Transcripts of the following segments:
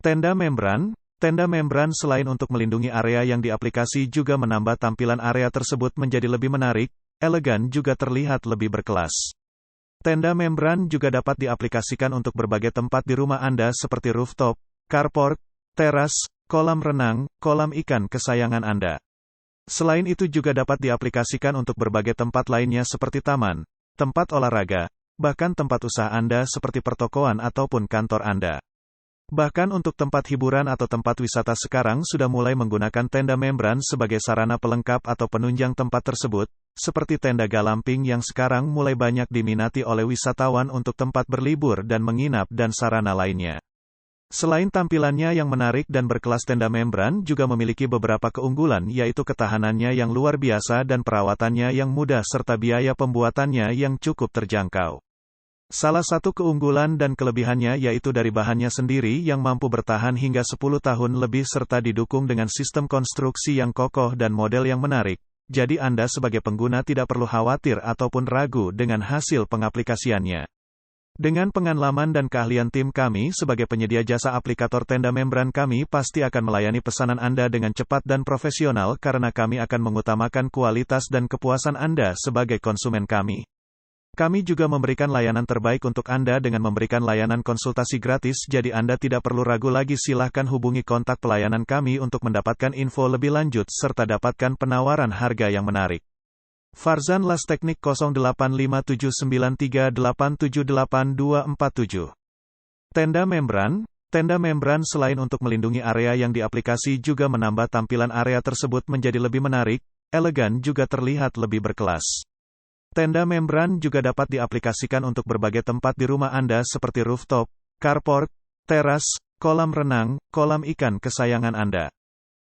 Tenda membran selain untuk melindungi area yang di aplikasi juga menambah tampilan area tersebut menjadi lebih menarik, elegan juga terlihat lebih berkelas. Tenda membran juga dapat diaplikasikan untuk berbagai tempat di rumah Anda seperti rooftop, carport, teras, kolam renang, kolam ikan kesayangan Anda. Selain itu juga dapat diaplikasikan untuk berbagai tempat lainnya seperti taman, tempat olahraga, bahkan tempat usaha Anda seperti pertokoan ataupun kantor Anda. Bahkan untuk tempat hiburan atau tempat wisata sekarang sudah mulai menggunakan tenda membran sebagai sarana pelengkap atau penunjang tempat tersebut, seperti tenda galamping yang sekarang mulai banyak diminati oleh wisatawan untuk tempat berlibur dan menginap dan sarana lainnya. Selain tampilannya yang menarik dan berkelas, tenda membran juga memiliki beberapa keunggulan, yaitu ketahanannya yang luar biasa dan perawatannya yang mudah serta biaya pembuatannya yang cukup terjangkau. Salah satu keunggulan dan kelebihannya yaitu dari bahannya sendiri yang mampu bertahan hingga 10 tahun lebih serta didukung dengan sistem konstruksi yang kokoh dan model yang menarik. Jadi Anda sebagai pengguna tidak perlu khawatir ataupun ragu dengan hasil pengaplikasiannya. Dengan pengalaman dan keahlian tim kami sebagai penyedia jasa aplikator tenda membran, kami pasti akan melayani pesanan Anda dengan cepat dan profesional karena kami akan mengutamakan kualitas dan kepuasan Anda sebagai konsumen kami. Kami juga memberikan layanan terbaik untuk Anda dengan memberikan layanan konsultasi gratis, jadi Anda tidak perlu ragu lagi. Silahkan hubungi kontak pelayanan kami untuk mendapatkan info lebih lanjut serta dapatkan penawaran harga yang menarik. Farzan Las Teknik 085793878247. Tenda membran selain untuk melindungi area yang di aplikasi juga menambah tampilan area tersebut menjadi lebih menarik, elegan juga terlihat lebih berkelas. Tenda membran juga dapat diaplikasikan untuk berbagai tempat di rumah Anda seperti rooftop, carport, teras, kolam renang, kolam ikan kesayangan Anda.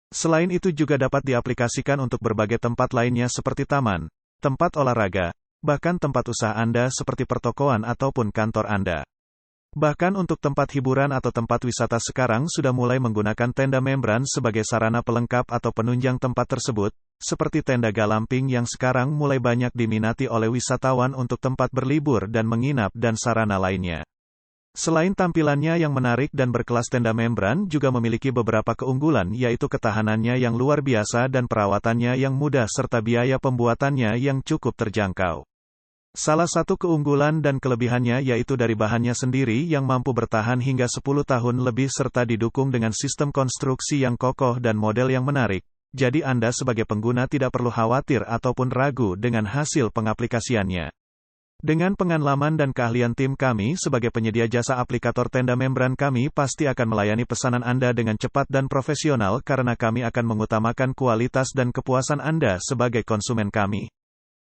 Selain itu juga dapat diaplikasikan untuk berbagai tempat lainnya seperti taman, tempat olahraga, bahkan tempat usaha Anda seperti pertokoan ataupun kantor Anda. Bahkan untuk tempat hiburan atau tempat wisata sekarang sudah mulai menggunakan tenda membran sebagai sarana pelengkap atau penunjang tempat tersebut, seperti tenda galamping yang sekarang mulai banyak diminati oleh wisatawan untuk tempat berlibur dan menginap dan sarana lainnya. Selain tampilannya yang menarik dan berkelas, tenda membran juga memiliki beberapa keunggulan, yaitu ketahanannya yang luar biasa dan perawatannya yang mudah serta biaya pembuatannya yang cukup terjangkau. Salah satu keunggulan dan kelebihannya yaitu dari bahannya sendiri yang mampu bertahan hingga 10 tahun lebih serta didukung dengan sistem konstruksi yang kokoh dan model yang menarik. Jadi Anda sebagai pengguna tidak perlu khawatir ataupun ragu dengan hasil pengaplikasiannya. Dengan pengalaman dan keahlian tim kami sebagai penyedia jasa aplikator tenda membran, kami pasti akan melayani pesanan Anda dengan cepat dan profesional karena kami akan mengutamakan kualitas dan kepuasan Anda sebagai konsumen kami.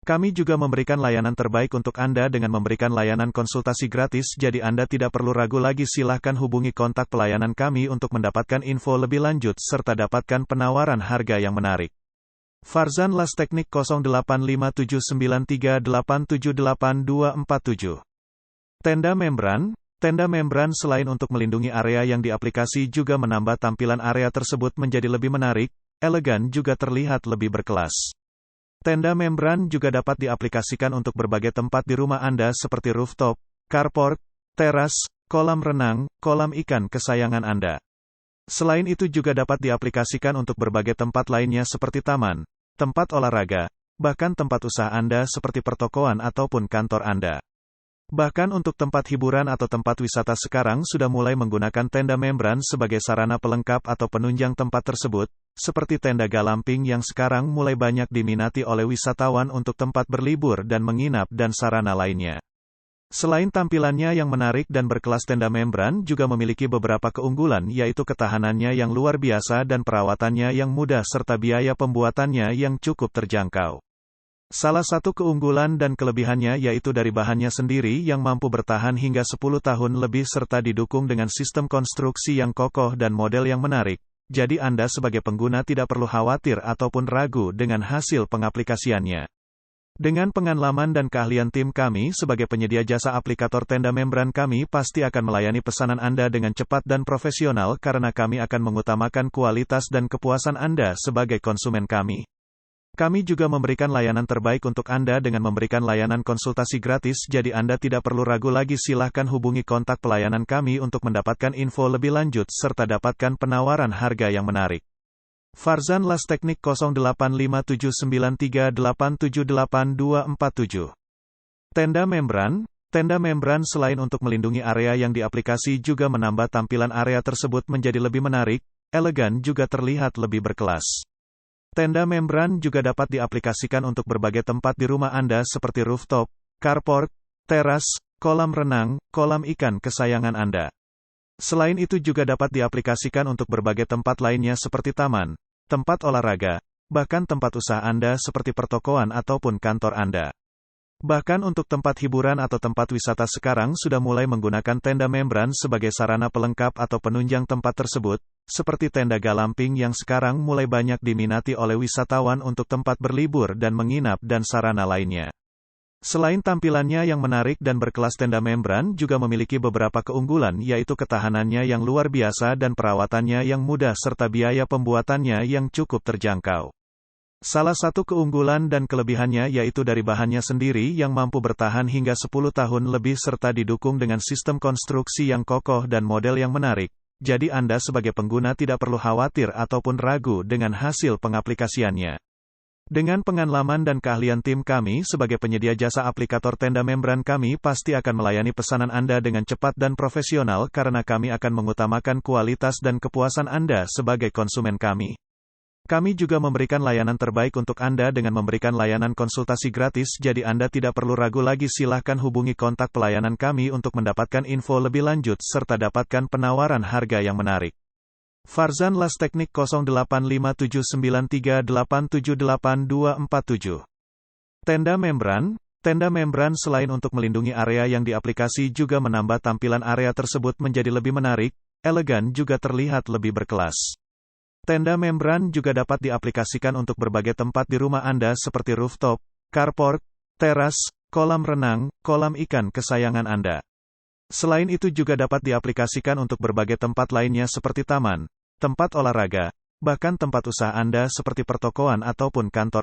Kami juga memberikan layanan terbaik untuk Anda dengan memberikan layanan konsultasi gratis, jadi Anda tidak perlu ragu lagi. Silahkan hubungi kontak pelayanan kami untuk mendapatkan info lebih lanjut serta dapatkan penawaran harga yang menarik. Farzan Las Teknik 085793878247. Tenda membran selain untuk melindungi area yang di aplikasi juga menambah tampilan area tersebut menjadi lebih menarik, elegan juga terlihat lebih berkelas. Tenda membran juga dapat diaplikasikan untuk berbagai tempat di rumah Anda seperti rooftop, carport, teras, kolam renang, kolam ikan kesayangan Anda. Selain itu juga dapat diaplikasikan untuk berbagai tempat lainnya seperti taman, tempat olahraga, bahkan tempat usaha Anda seperti pertokoan ataupun kantor Anda. Bahkan untuk tempat hiburan atau tempat wisata sekarang sudah mulai menggunakan tenda membran sebagai sarana pelengkap atau penunjang tempat tersebut, seperti tenda galamping yang sekarang mulai banyak diminati oleh wisatawan untuk tempat berlibur dan menginap dan sarana lainnya. Selain tampilannya yang menarik dan berkelas, tenda membran juga memiliki beberapa keunggulan, yaitu ketahanannya yang luar biasa dan perawatannya yang mudah serta biaya pembuatannya yang cukup terjangkau. Salah satu keunggulan dan kelebihannya yaitu dari bahannya sendiri yang mampu bertahan hingga 10 tahun lebih serta didukung dengan sistem konstruksi yang kokoh dan model yang menarik. Jadi Anda sebagai pengguna tidak perlu khawatir ataupun ragu dengan hasil pengaplikasiannya. Dengan pengalaman dan keahlian tim kami sebagai penyedia jasa aplikator tenda membran, kami pasti akan melayani pesanan Anda dengan cepat dan profesional karena kami akan mengutamakan kualitas dan kepuasan Anda sebagai konsumen kami. Kami juga memberikan layanan terbaik untuk Anda dengan memberikan layanan konsultasi gratis, jadi Anda tidak perlu ragu lagi. Silahkan hubungi kontak pelayanan kami untuk mendapatkan info lebih lanjut serta dapatkan penawaran harga yang menarik. Farzan Las Teknik 085793878247. Tenda membran. Tenda membran selain untuk melindungi area yang di aplikasi juga menambah tampilan area tersebut menjadi lebih menarik, elegan juga terlihat lebih berkelas. Tenda membran juga dapat diaplikasikan untuk berbagai tempat di rumah Anda seperti rooftop, carport, teras, kolam renang, kolam ikan kesayangan Anda. Selain itu juga dapat diaplikasikan untuk berbagai tempat lainnya seperti taman, tempat olahraga, bahkan tempat usaha Anda seperti pertokoan ataupun kantor Anda. Bahkan untuk tempat hiburan atau tempat wisata sekarang sudah mulai menggunakan tenda membran sebagai sarana pelengkap atau penunjang tempat tersebut, seperti tenda glamping yang sekarang mulai banyak diminati oleh wisatawan untuk tempat berlibur dan menginap dan sarana lainnya. Selain tampilannya yang menarik dan berkelas, tenda membran juga memiliki beberapa keunggulan, yaitu ketahanannya yang luar biasa dan perawatannya yang mudah serta biaya pembuatannya yang cukup terjangkau. Salah satu keunggulan dan kelebihannya yaitu dari bahannya sendiri yang mampu bertahan hingga 10 tahun lebih serta didukung dengan sistem konstruksi yang kokoh dan model yang menarik. Jadi Anda sebagai pengguna tidak perlu khawatir ataupun ragu dengan hasil pengaplikasiannya. Dengan pengalaman dan keahlian tim kami sebagai penyedia jasa aplikator tenda membran, kami pasti akan melayani pesanan Anda dengan cepat dan profesional karena kami akan mengutamakan kualitas dan kepuasan Anda sebagai konsumen kami. Kami juga memberikan layanan terbaik untuk Anda dengan memberikan layanan konsultasi gratis, jadi Anda tidak perlu ragu lagi. Silahkan hubungi kontak pelayanan kami untuk mendapatkan info lebih lanjut serta dapatkan penawaran harga yang menarik. Farzan Las Teknik 085793878247. Tenda membran. Tenda membran selain untuk melindungi area yang di aplikasi juga menambah tampilan area tersebut menjadi lebih menarik, elegan juga terlihat lebih berkelas. Tenda membran juga dapat diaplikasikan untuk berbagai tempat di rumah Anda seperti rooftop, carport, teras, kolam renang, kolam ikan kesayangan Anda. Selain itu juga dapat diaplikasikan untuk berbagai tempat lainnya seperti taman, tempat olahraga, bahkan tempat usaha Anda seperti pertokoan ataupun kantor Anda.